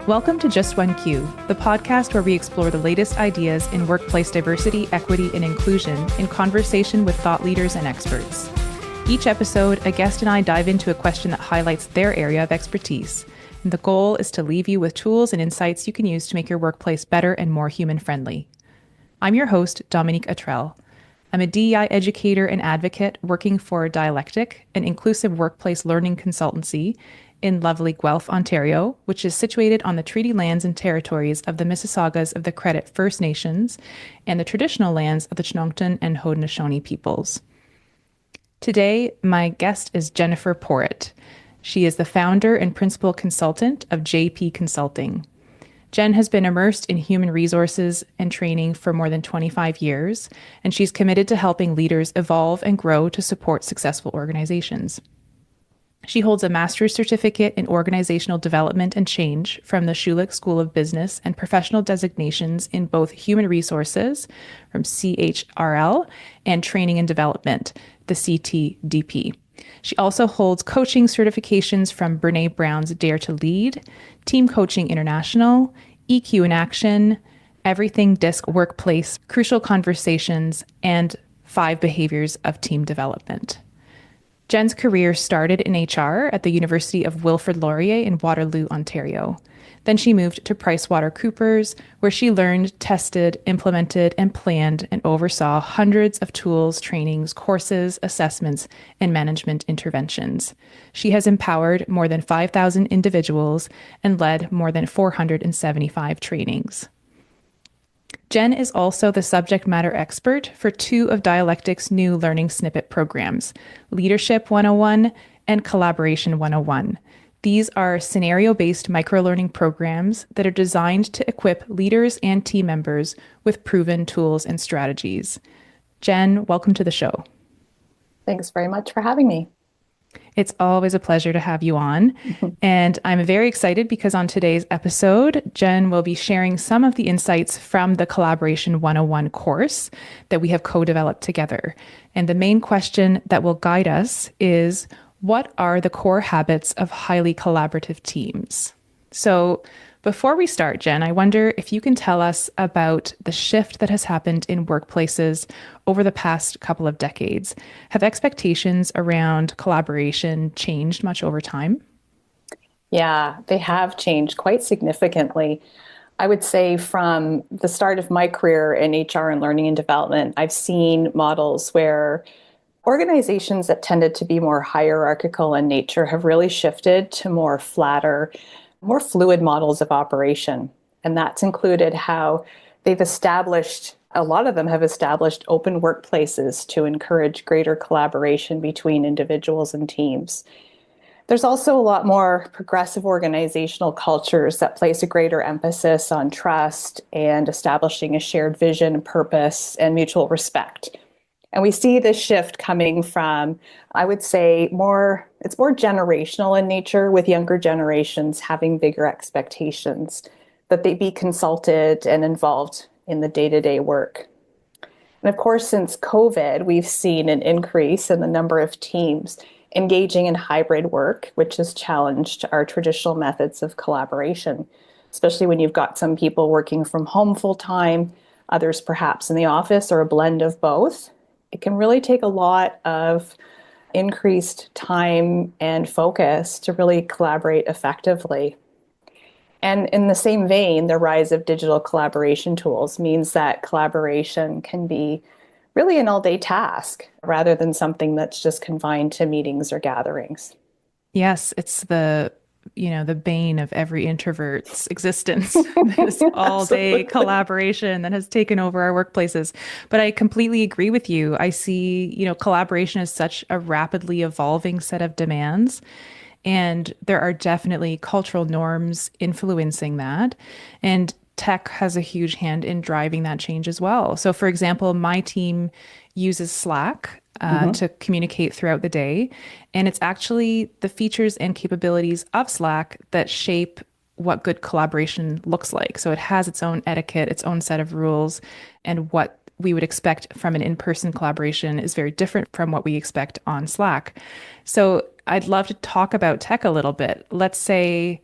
Welcome to Just One Q, the podcast where we explore the latest ideas in workplace diversity, equity, and inclusion in conversation with thought leaders and experts. Each episode, a guest and I dive into a question that highlights their area of expertise. And the goal is to leave you with tools and insights you can use to make your workplace better and more human-friendly. I'm your host, Dominique. I'm a DEI educator and advocate working for Dialectic, an inclusive workplace learning consultancy in lovely Guelph, Ontario, which is situated on the treaty lands and territories of the Mississaugas of the Credit First Nations and the traditional lands of the Chinoochtan and Haudenosaunee peoples. Today, my guest is Jennifer Porritt. She is the founder and principal consultant of JP Consulting. Jenn has been immersed in human resources and training for more than 25 years, and she's committed to helping leaders evolve and grow to support successful organizations. She holds a master's certificate in organizational development and change from the Schulich School of Business and professional designations in both human resources from CHRL and training and development, the CTDP. She also holds coaching certifications from Brene Brown's Dare to Lead, Team Coaching International, EQ in Action, Everything Disc Workplace, Crucial Conversations, and 5 Behaviors of Team Development. Jenn's career started in HR at the University of Wilfrid Laurier in Waterloo, Ontario. Then she moved to PricewaterhouseCoopers, where she learned, tested, implemented, and planned and oversaw hundreds of tools, trainings, courses, assessments, and management interventions. She has empowered more than 5,000 individuals and led more than 475 trainings. Jenn is also the subject matter expert for 2 of Dialectic's new learning snippet programs, Leadership 101 and Collaboration 101. These are scenario-based microlearning programs that are designed to equip leaders and team members with proven tools and strategies. Jenn, welcome to the show. Thanks very much for having me. It's always a pleasure to have you on. And I'm very excited because on today's episode, Jenn will be sharing some of the insights from the Collaboration 101 course that we have co-developed together. And the main question that will guide us is, what are the core habits of highly collaborative teams? So before we start, Jenn, I wonder if you can tell us about the shift that has happened in workplaces over the past couple of decades. Have expectations around collaboration changed much over time? Yeah, they have changed quite significantly. I would say from the start of my career in HR and learning and development, I've seen models where organizations that tended to be more hierarchical in nature have really shifted to more flatter, more fluid models of operation. And that's included how they've established, a lot of them have established open workplaces to encourage greater collaboration between individuals and teams. There's also a lot more progressive organizational cultures that place a greater emphasis on trust and establishing a shared vision, purpose, and mutual respect. And we see this shift coming from, I would say, it's more generational in nature, with younger generations having bigger expectations that they be consulted and involved in the day-to-day work. And of course, since COVID, we've seen an increase in the number of teams engaging in hybrid work, which has challenged our traditional methods of collaboration, especially when you've got some people working from home full-time, others perhaps in the office, or a blend of both. It can really take a lot of increased time and focus to really collaborate effectively. And in the same vein, the rise of digital collaboration tools means that collaboration can be really an all-day task rather than something that's just confined to meetings or gatherings. Yes, it's the bane of every introvert's existence, this all-day collaboration that has taken over our workplaces. But I completely agree with you. I see, collaboration as such a rapidly evolving set of demands. And there are definitely cultural norms influencing that. And tech has a huge hand in driving that change as well. So for example, my team uses Slack to communicate throughout the day. And it's actually the features and capabilities of Slack that shape what good collaboration looks like. So it has its own etiquette, its own set of rules, and what we would expect from an in-person collaboration is very different from what we expect on Slack. So I'd love to talk about tech a little bit. Let's say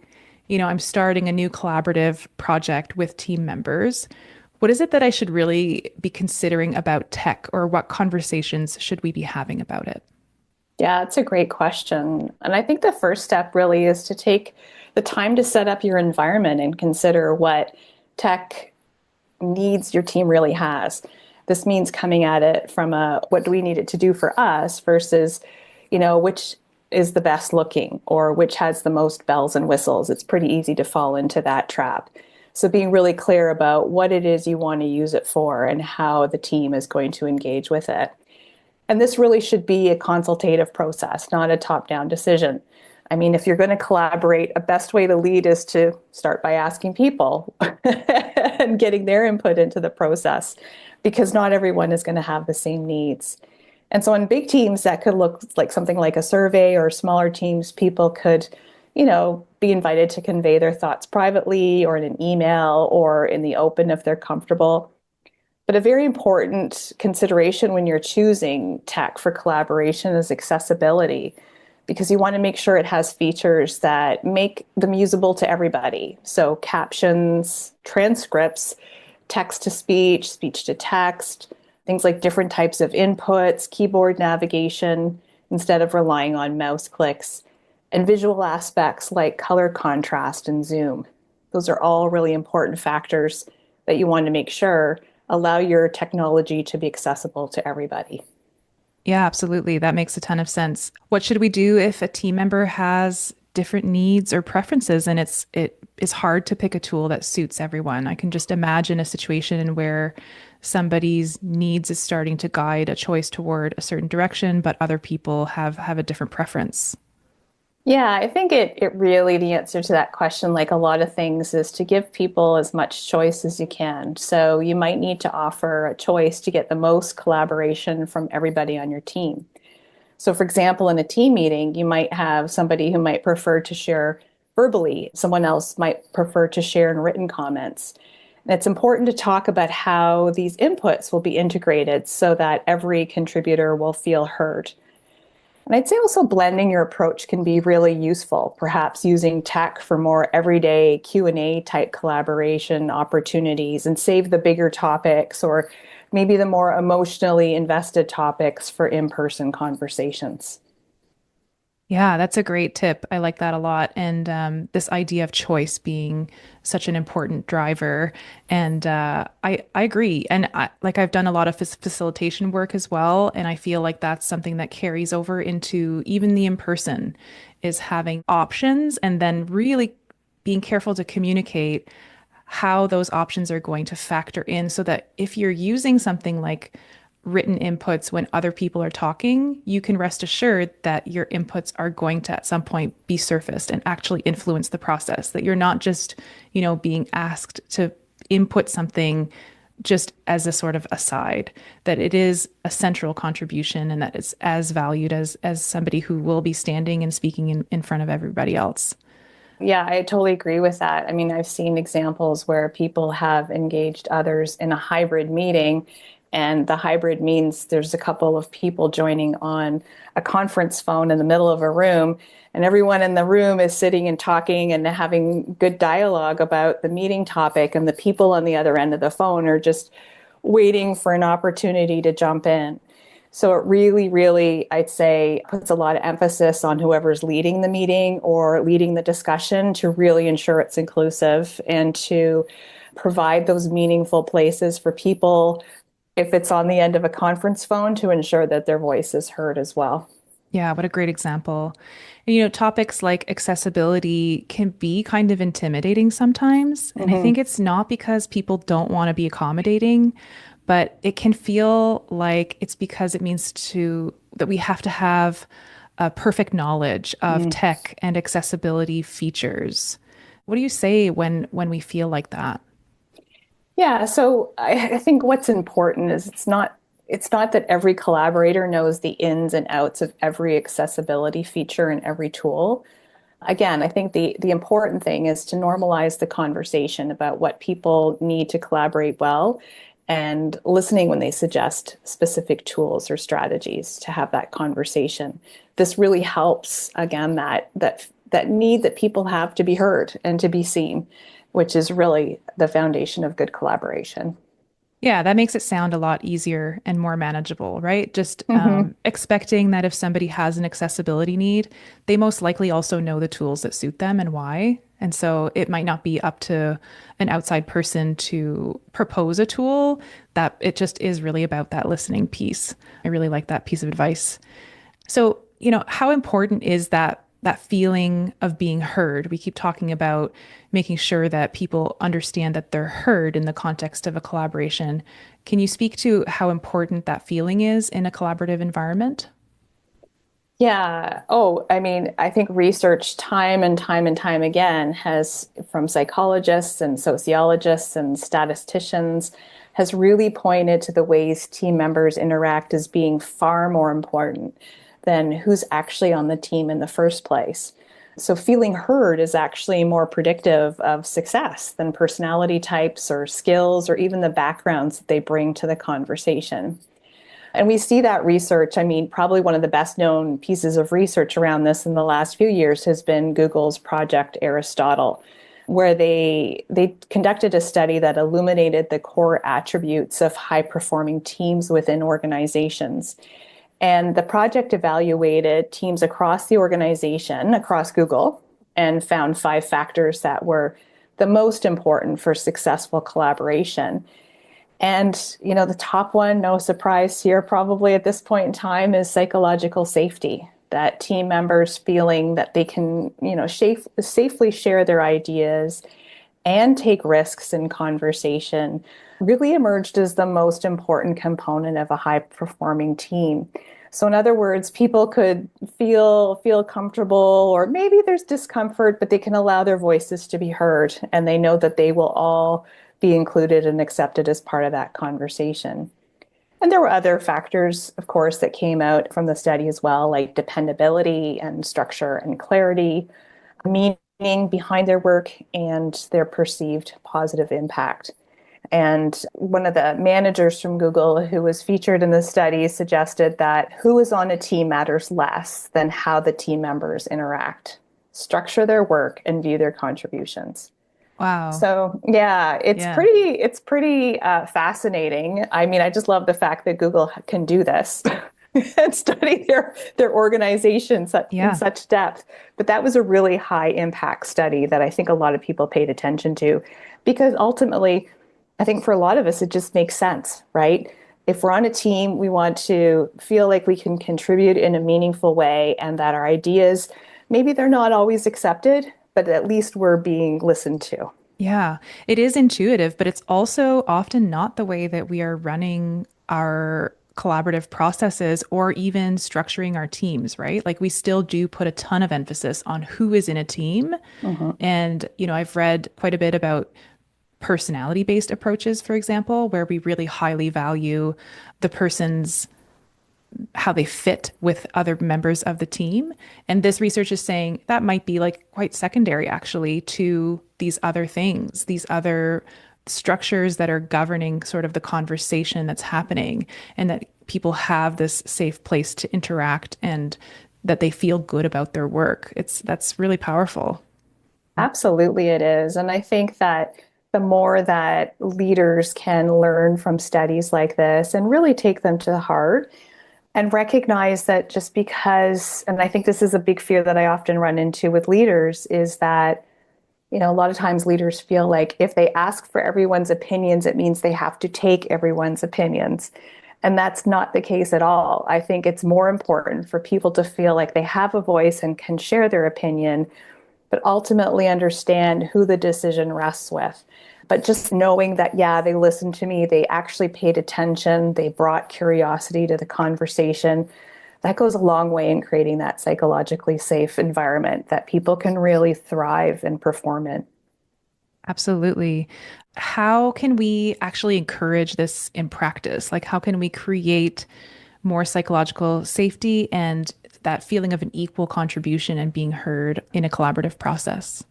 I'm starting a new collaborative project with team members. What is it that I should really be considering about tech, or what conversations should we be having about it? Yeah, it's a great question. And I think the first step really is to take the time to set up your environment and consider what tech needs your team really has. This means coming at it from a what do we need it to do for us versus, which is the best looking or which has the most bells and whistles. It's pretty easy to fall into that trap. So being really clear about what it is you want to use it for and how the team is going to engage with it. And this really should be a consultative process, not a top-down decision. I mean, if you're going to collaborate, a best way to lead is to start by asking people and getting their input into the process, because not everyone is going to have the same needs. And so in big teams, that could look like something like a survey, or smaller teams, people could, be invited to convey their thoughts privately or in an email or in the open if they're comfortable. But a very important consideration when you're choosing tech for collaboration is accessibility, because you want to make sure it has features that make them usable to everybody. So captions, transcripts, text to speech, speech to text, things like different types of inputs, keyboard navigation, instead of relying on mouse clicks, and visual aspects like color contrast and zoom. Those are all really important factors that you want to make sure allow your technology to be accessible to everybody. Yeah, absolutely. That makes a ton of sense. What should we do if a team member has different needs or preferences and it is hard to pick a tool that suits everyone? I can just imagine a situation where somebody's needs is starting to guide a choice toward a certain direction, but other people have a different preference. Yeah, I think it really, the answer to that question, like a lot of things, is to give people as much choice as you can. So you might need to offer a choice to get the most collaboration from everybody on your team. So, for example, in a team meeting, you might have somebody who might prefer to share verbally, someone else might prefer to share in written comments. And it's important to talk about how these inputs will be integrated so that every contributor will feel heard. And I'd say also blending your approach can be really useful, perhaps using tech for more everyday Q&A type collaboration opportunities and save the bigger topics or maybe the more emotionally invested topics for in-person conversations. Yeah, that's a great tip. I like that a lot. And this idea of choice being such an important driver. And I agree. And I've done a lot of facilitation work as well. And I feel like that's something that carries over into even the in-person, is having options and then really being careful to communicate how those options are going to factor in, so that if you're using something like written inputs when other people are talking, you can rest assured that your inputs are going to at some point be surfaced and actually influence the process, that you're not just, being asked to input something just as a sort of aside, that it is a central contribution and that it's as valued as somebody who will be standing and speaking in front of everybody else. Yeah, I totally agree with that. I mean, I've seen examples where people have engaged others in a hybrid meeting, and the hybrid means there's a couple of people joining on a conference phone in the middle of a room, and everyone in the room is sitting and talking and having good dialogue about the meeting topic, and the people on the other end of the phone are just waiting for an opportunity to jump in. So it really, really, I'd say, puts a lot of emphasis on whoever's leading the meeting or leading the discussion to really ensure it's inclusive and to provide those meaningful places for people, if it's on the end of a conference phone, to ensure that their voice is heard as well. Yeah, what a great example. And, topics like accessibility can be kind of intimidating sometimes. And I Mm-hmm. think it's not because people don't want to be accommodating, but it can feel like it's because it means that we have to have a perfect knowledge of tech and accessibility features. What do you say when we feel like that? Yeah, so I think what's important is it's not that every collaborator knows the ins and outs of every accessibility feature in every tool. Again, I think the important thing is to normalize the conversation about what people need to collaborate well, and listening when they suggest specific tools or strategies to have that conversation. This really helps, again, that that need that people have to be heard and to be seen, which is really the foundation of good collaboration. Yeah, that makes it sound a lot easier and more manageable, right? Just Hmm. expecting that if somebody has an accessibility need, they most likely also know the tools that suit them and why. And so it might not be up to an outside person to propose a tool, that it just is really about that listening piece. I really like that piece of advice. So, how important is that feeling of being heard? We keep talking about making sure that people understand that they're heard in the context of a collaboration. Can you speak to how important that feeling is in a collaborative environment? Yeah. Oh, I mean, I think research time and time and time again has, from psychologists and sociologists and statisticians, has really pointed to the ways team members interact as being far more important than who's actually on the team in the first place. So, feeling heard is actually more predictive of success than personality types or skills or even the backgrounds that they bring to the conversation. And we see that research. I mean, probably one of the best known pieces of research around this in the last few years has been Google's Project Aristotle, where they conducted a study that illuminated the core attributes of high performing teams within organizations. And the project evaluated teams across the organization, across Google, and found 5 factors that were the most important for successful collaboration. And, the top one, no surprise here, probably at this point in time, is psychological safety. That team members feeling that they can, safely share their ideas and take risks in conversation really emerged as the most important component of a high performing team. So in other words, people could feel comfortable, or maybe there's discomfort, but they can allow their voices to be heard, and they know that they will all be included and accepted as part of that conversation. And there were other factors, of course, that came out from the study as well, like dependability and structure and clarity, meaning behind their work, and their perceived positive impact. And one of the managers from Google who was featured in the study suggested that who is on a team matters less than how the team members interact, structure their work, and view their contributions. Wow. So yeah, Yeah. it's pretty fascinating. I mean, I just love the fact that Google can do this and study their organizations in Yeah. such depth. But that was a really high impact study that I think a lot of people paid attention to, because ultimately, I think for a lot of us, it just makes sense, right? If we're on a team, we want to feel like we can contribute in a meaningful way, and that our ideas, maybe they're not always accepted, but at least we're being listened to. Yeah, it is intuitive, but it's also often not the way that we are running our collaborative processes or even structuring our teams, right? Like we still do put a ton of emphasis on who is in a team. Mhm. And, I've read quite a bit about personality-based approaches, for example, where we really highly value the person's how they fit with other members of the team. And this research is saying that might be like quite secondary actually to these other things, these other structures that are governing sort of the conversation that's happening, and that people have this safe place to interact and that they feel good about their work. That's really powerful. Absolutely, it is. And I think that the more that leaders can learn from studies like this and really take them to heart and recognize that just because, and I think this is a big fear that I often run into with leaders, is that, a lot of times leaders feel like if they ask for everyone's opinions, it means they have to take everyone's opinions. And that's not the case at all. I think it's more important for people to feel like they have a voice and can share their opinion, but ultimately understand who the decision rests with. But just knowing that, yeah, they listened to me, they actually paid attention, they brought curiosity to the conversation, that goes a long way in creating that psychologically safe environment that people can really thrive and perform in. Absolutely. How can we actually encourage this in practice? Like, how can we create more psychological safety and that feeling of an equal contribution and being heard in a collaborative process?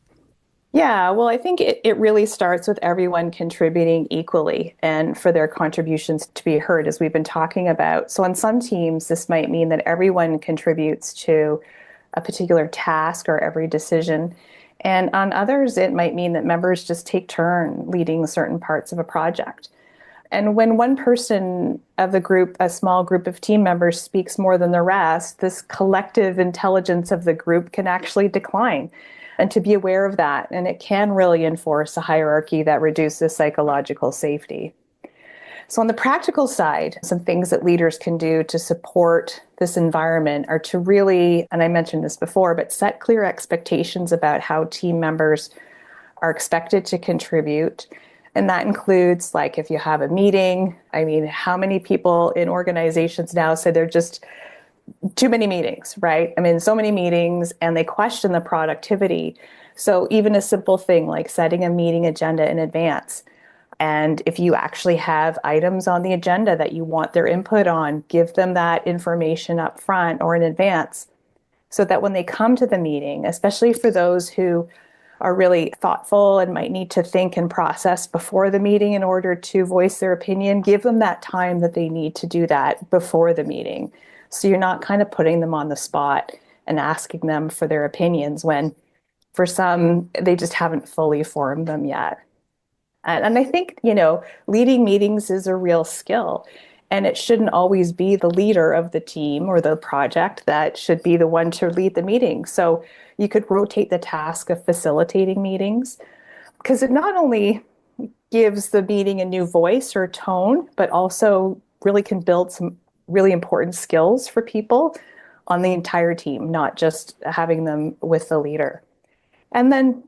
Yeah, well, I think it really starts with everyone contributing equally and for their contributions to be heard, as we've been talking about. So on some teams, this might mean that everyone contributes to a particular task or every decision. And on others, it might mean that members just take turn leading certain parts of a project. And when one person of the group, a small group of team members, speaks more than the rest, this collective intelligence of the group can actually decline. And to be aware of that, and it can really enforce a hierarchy that reduces psychological safety. So, on the practical side, some things that leaders can do to support this environment are to really, and I mentioned this before, but set clear expectations about how team members are expected to contribute. And that includes, like, if you have a meeting, I mean, how many people in organizations now say they're just too many meetings, right? I mean, so many meetings, and they question the productivity. So, even a simple thing like setting a meeting agenda in advance. And if you actually have items on the agenda that you want their input on, give them that information up front or in advance so that when they come to the meeting, especially for those who are really thoughtful and might need to think and process before the meeting in order to voice their opinion, give them that time that they need to do that before the meeting. So you're not kind of putting them on the spot and asking them for their opinions when for some, they just haven't fully formed them yet. And I think, leading meetings is a real skill. And it shouldn't always be the leader of the team or the project that should be the one to lead the meeting. So you could rotate the task of facilitating meetings because it not only gives the meeting a new voice or tone, but also really can build some really important skills for people on the entire team, not just having them with the leader. And then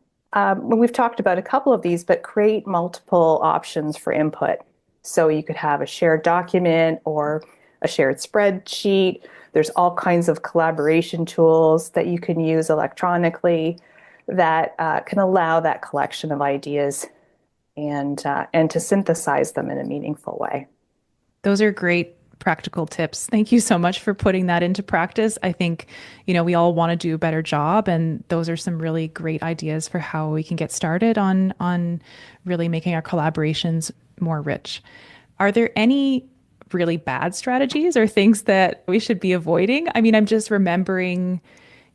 we've talked about a couple of these, but create multiple options for input. So you could have a shared document or a shared spreadsheet. There's all kinds of collaboration tools that you can use electronically that can allow that collection of ideas and to synthesize them in a meaningful way. Those are great practical tips. Thank you so much for putting that into practice. I think, we all want to do a better job, and those are some really great ideas for how we can get started on really making our collaborations more rich. Are there any really bad strategies or things that we should be avoiding? I mean, I'm just remembering,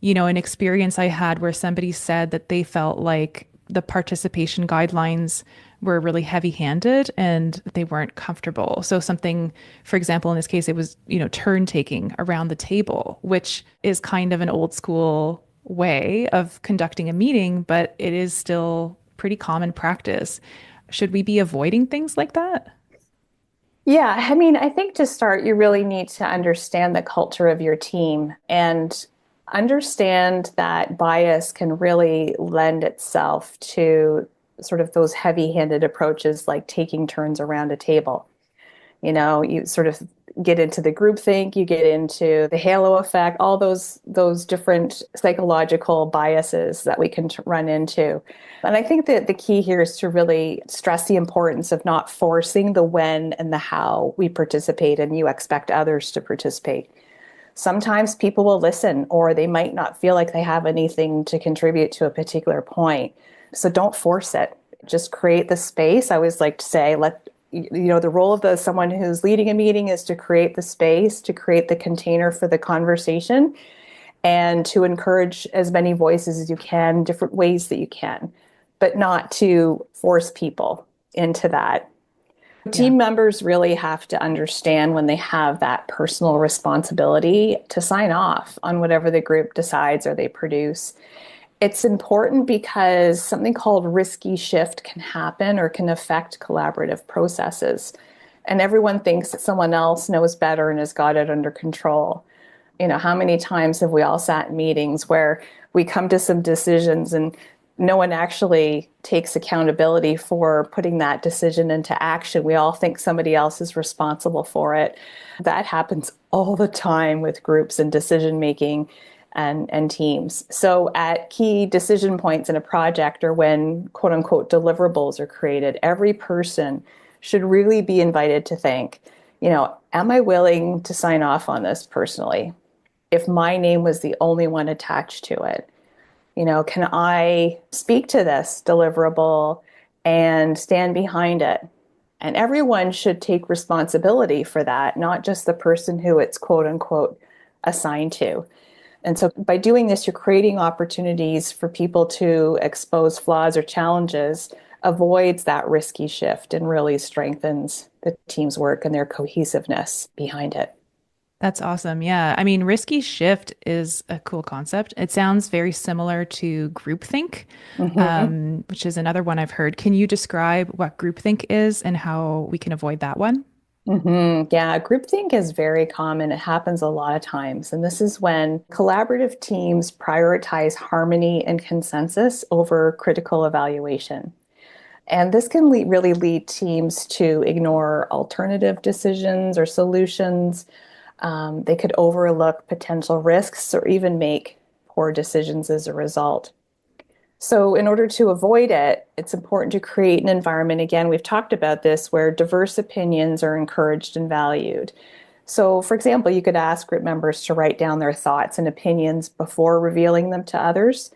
an experience I had where somebody said that they felt like the participation guidelines were really heavy-handed and they weren't comfortable. So something, for example, in this case, it was, turn taking around the table, which is kind of an old school way of conducting a meeting, but it is still pretty common practice. Should we be avoiding things like that? Yeah, I mean, I think to start, you really need to understand the culture of your team and understand that bias can really lend itself to sort of those heavy-handed approaches like taking turns around a table. You sort of get into the groupthink, you get into the halo effect, all those different psychological biases that we can run into. And I think that the key here is to really stress the importance of not forcing the when and the how we participate and you expect others to participate. Sometimes people will listen or they might not feel like they have anything to contribute to a particular point. So don't force it. Just create the space. I always like to say, the role of someone who's leading a meeting is to create the space, to create the container for the conversation, and to encourage as many voices as you can, different ways that you can, but not to force people into that. Yeah. Team members really have to understand when they have that personal responsibility to sign off on whatever the group decides or they produce. It's important because something called risky shift can happen or can affect collaborative processes. And everyone thinks that someone else knows better and has got it under control. How many times have we all sat in meetings where we come to some decisions and no one actually takes accountability for putting that decision into action? We all think somebody else is responsible for it. That happens all the time with groups and decision making and teams. So at key decision points in a project or when quote unquote deliverables are created, every person should really be invited to think, am I willing to sign off on this personally? If my name was the only one attached to it, can I speak to this deliverable and stand behind it? And everyone should take responsibility for that, not just the person who it's quote unquote assigned to. And so by doing this, you're creating opportunities for people to expose flaws or challenges, avoids that risky shift, and really strengthens the team's work and their cohesiveness behind it. That's awesome. Yeah. I mean, risky shift is a cool concept. It sounds very similar to groupthink, Mm-hmm. which is another one I've heard. Can you describe what groupthink is and how we can avoid that one? Yeah, groupthink is very common. It happens a lot of times. And this is when collaborative teams prioritize harmony and consensus over critical evaluation. And this can really lead teams to ignore alternative decisions or solutions. They could overlook potential risks or even make poor decisions as a result. So, in order to avoid it, it's important to create an environment. Again, we've talked about this where diverse opinions are encouraged and valued. So, for example, you could ask group members to write down their thoughts and opinions before revealing them to others,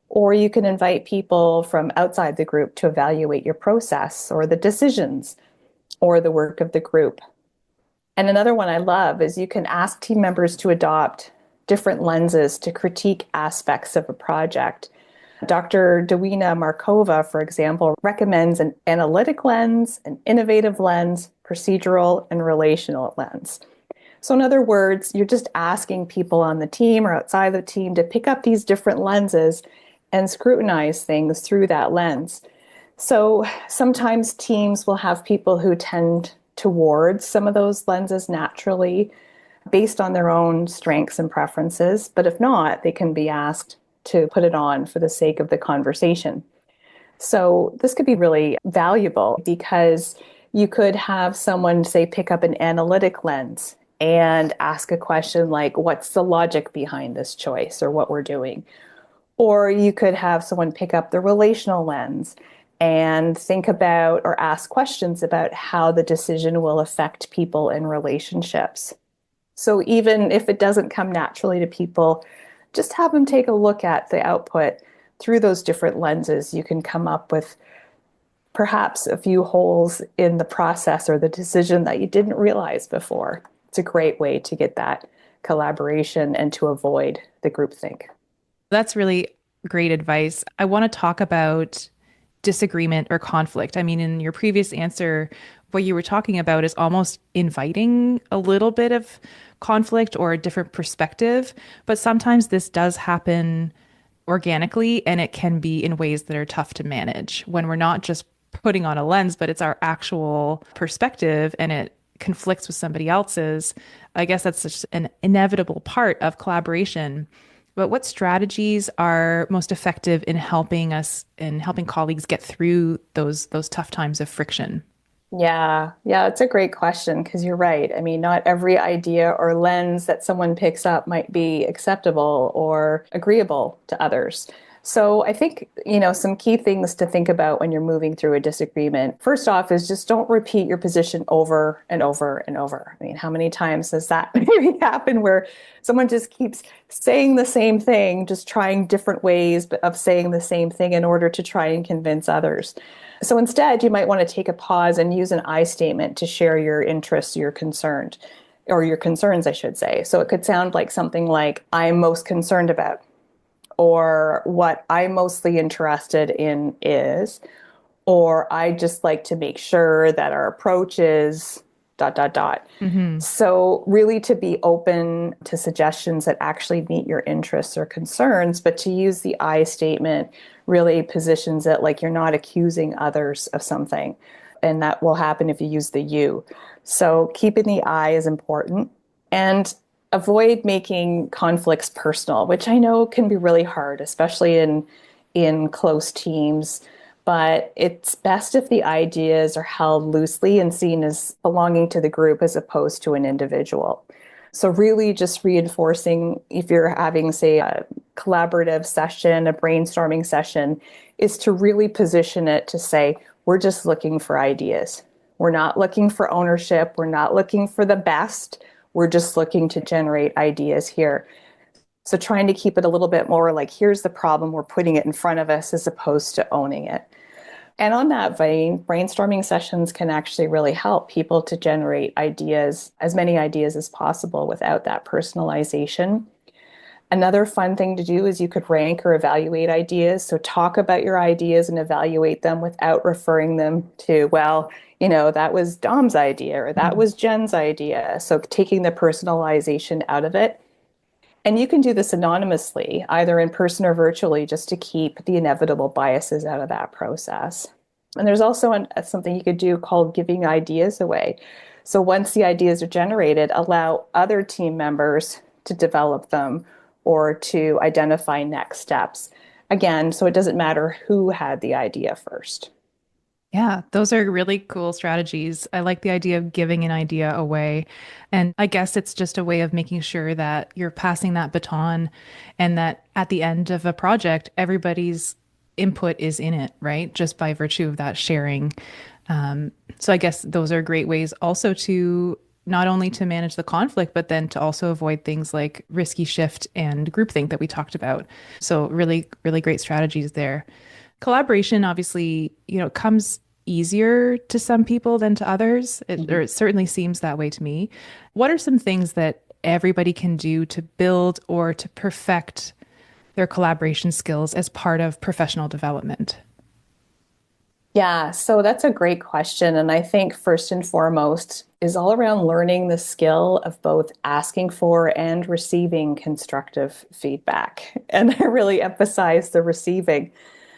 or you can invite people from outside the group to evaluate your process or the decisions or the work of the group. And another one I love is you can ask team members to adopt different lenses to critique aspects of a project. Dr. Dawina Markova, for example, recommends an analytic lens, an innovative lens, procedural, and relational lens. So, in other words, you're just asking people on the team or outside the team to pick up these different lenses and scrutinize things through that lens. So, sometimes teams will have people who tend towards some of those lenses naturally based on their own strengths and preferences. But if not, they can be asked to put it on for the sake of the conversation. So this could be really valuable because you could have someone, say, pick up an analytic lens and ask a question like, what's the logic behind this choice or what we're doing? Or you could have someone pick up the relational lens and think about or ask questions about how the decision will affect people in relationships. So even if it doesn't come naturally to people, just have them take a look at the output through those different lenses. You can come up with perhaps a few holes in the process or the decision that you didn't realize before. It's a great way to get that collaboration and to avoid the groupthink. That's really great advice. I want to talk about disagreement or conflict. I mean, in your previous answer, what you were talking about is almost inviting a little bit of conflict or a different perspective. But sometimes this does happen organically and it can be in ways that are tough to manage when we're not just putting on a lens, but it's our actual perspective and it conflicts with somebody else's. I guess that's just an inevitable part of collaboration. But what strategies are most effective in helping us and helping colleagues get through those tough times of friction? Yeah, it's a great question because you're right. I mean, not every idea or lens that someone picks up might be acceptable or agreeable to others. So I think, some key things to think about when you're moving through a disagreement. First off is just don't repeat your position over and over and over. I mean, how many times does that maybe happen where someone just keeps saying the same thing, just trying different ways of saying the same thing in order to try and convince others? So instead, you might want to take a pause and use an I statement to share your interests, your concerned, or your concerns, I should say. So it could sound like something like, I'm most concerned about, or what I'm mostly interested in is, or I just like to make sure that our approach is dot, dot, dot. Hmm. So, really, to be open to suggestions that actually meet your interests or concerns, but to use the I statement really positions it like you're not accusing others of something. And that will happen if you use the you. So, keeping the I is important. And avoid making conflicts personal, which I know can be really hard, especially in close teams. But it's best if the ideas are held loosely and seen as belonging to the group as opposed to an individual. So really just reinforcing if you're having, say, a collaborative session, a brainstorming session, is to really position it to say, we're just looking for ideas. We're not looking for ownership. We're not looking for the best. We're just looking to generate ideas here. So trying to keep it a little bit more like, here's the problem, we're putting it in front of us as opposed to owning it. And on that vein, brainstorming sessions can actually really help people to generate ideas, as many ideas as possible without that personalization. Another fun thing to do is you could rank or evaluate ideas. So talk about your ideas and evaluate them without referring them to, well, that was Dom's idea or that was Jen's idea. So taking the personalization out of it. And you can do this anonymously, either in person or virtually, just to keep the inevitable biases out of that process. And there's also something you could do called giving ideas away. So once the ideas are generated, allow other team members to develop them or to identify next steps. Again, so it doesn't matter who had the idea first. Yeah, those are really cool strategies. I like the idea of giving an idea away. And I guess it's just a way of making sure that you're passing that baton and that at the end of a project, everybody's input is in it, right? Just by virtue of that sharing. So I guess those are great ways also to not only to manage the conflict, but then to also avoid things like risky shift and groupthink that we talked about. So really, really great strategies there. Collaboration obviously, comes easier to some people than to others, or it certainly seems that way to me. What are some things that everybody can do to build or to perfect their collaboration skills as part of professional development? Yeah, so that's a great question. And I think first and foremost is all around learning the skill of both asking for and receiving constructive feedback. And I really emphasize the receiving.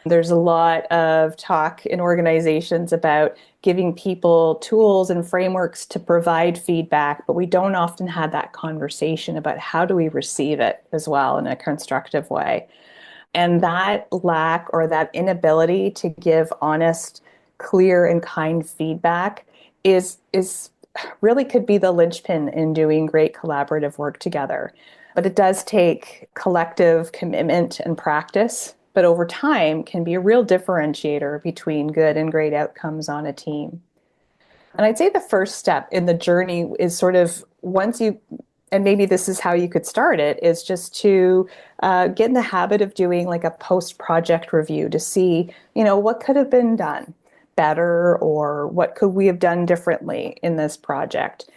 There's a lot of talk in organizations about giving people tools and frameworks to provide feedback, but we don't often have that conversation about how do we receive it as well in a constructive way. And that lack or that inability to give honest, clear, and kind feedback is really could be the linchpin in doing great collaborative work together. But it does take collective commitment and practice, but over time can be a real differentiator between good and great outcomes on a team. And I'd say the first step in the journey is sort of once you, and maybe this is how you could start it, is just to get in the habit of doing like a post-project review to see, what could have been done better or what could we have done differently in this project.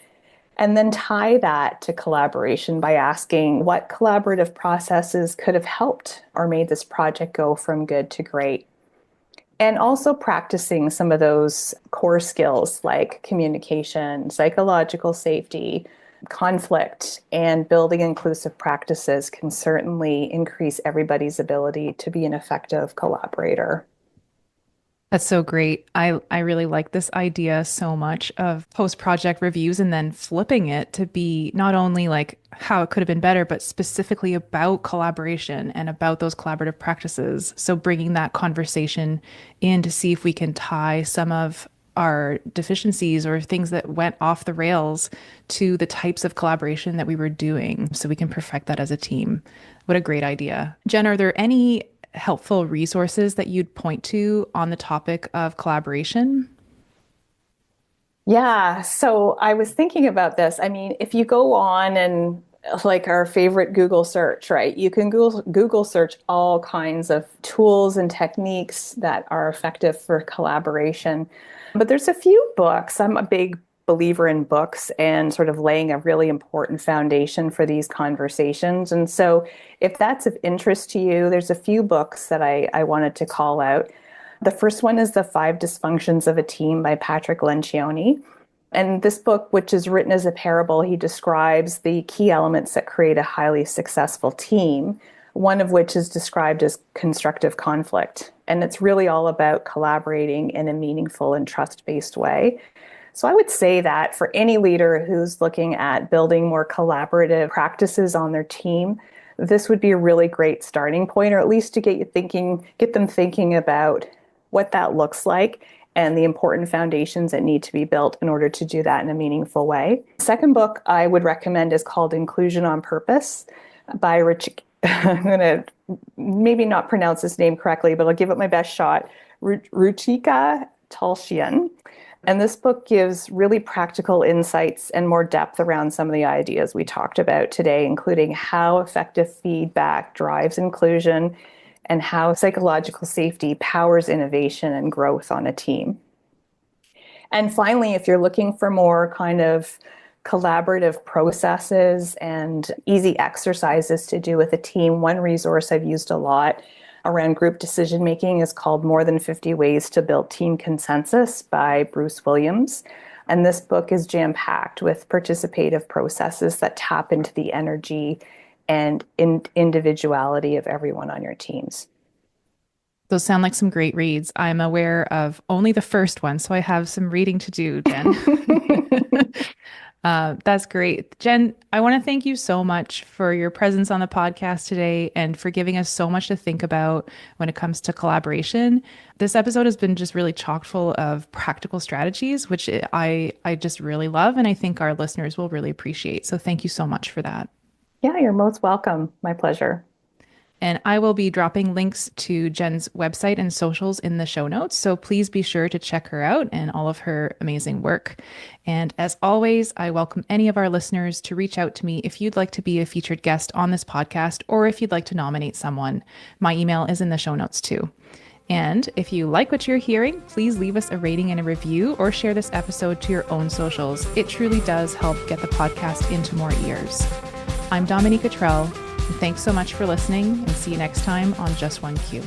And then tie that to collaboration by asking what collaborative processes could have helped or made this project go from good to great. And also practicing some of those core skills like communication, psychological safety, conflict, and building inclusive practices can certainly increase everybody's ability to be an effective collaborator. That's so great. I really like this idea so much of post-project reviews and then flipping it to be not only like how it could have been better, but specifically about collaboration and about those collaborative practices. So bringing that conversation in to see if we can tie some of our deficiencies or things that went off the rails to the types of collaboration that we were doing so we can perfect that as a team. What a great idea. Jenn, are there any helpful resources that you'd point to on the topic of collaboration? Yeah, so I was thinking about this. I mean, if you go on and like our favorite Google search, right? You can Google search all kinds of tools and techniques that are effective for collaboration. But there's a few books. I'm a big believer in books and sort of laying a really important foundation for these conversations. And so if that's of interest to you, there's a few books that I wanted to call out. The first one is The Five Dysfunctions of a Team by Patrick Lencioni. And this book, which is written as a parable, he describes the key elements that create a highly successful team, one of which is described as constructive conflict. And it's really all about collaborating in a meaningful and trust-based way. So I would say that for any leader who's looking at building more collaborative practices on their team, this would be a really great starting point, or at least to get them thinking about what that looks like and the important foundations that need to be built in order to do that in a meaningful way. Second book I would recommend is called Inclusion on Purpose by Rich. I'm going to maybe not pronounce his name correctly, but I'll give it my best shot. Ruchika Tulsian. And this book gives really practical insights and more depth around some of the ideas we talked about today, including how effective feedback drives inclusion and how psychological safety powers innovation and growth on a team. And finally, if you're looking for more kind of collaborative processes and easy exercises to do with a team. One resource I've used a lot around group decision making is called More Than 50 Ways to Build Team Consensus by Bruce Williams. And this book is jam-packed with participative processes that tap into the energy and individuality of everyone on your teams. Those sound like some great reads. I'm aware of only the first one, so I have some reading to do, Jenn. That's great. Jenn, I want to thank you so much for your presence on the podcast today and for giving us so much to think about when it comes to collaboration. This episode has been just really chock full of practical strategies, which I just really love, and I think our listeners will really appreciate. So thank you so much for that. Yeah, you're most welcome. My pleasure. And I will be dropping links to Jenn's website and socials in the show notes. So please be sure to check her out and all of her amazing work. And as always, I welcome any of our listeners to reach out to me if you'd like to be a featured guest on this podcast or if you'd like to nominate someone. My email is in the show notes too. And if you like what you're hearing, please leave us a rating and a review or share this episode to your own socials. It truly does help get the podcast into more ears. I'm Dominique. Thanks so much for listening, and see you next time on Just One Q.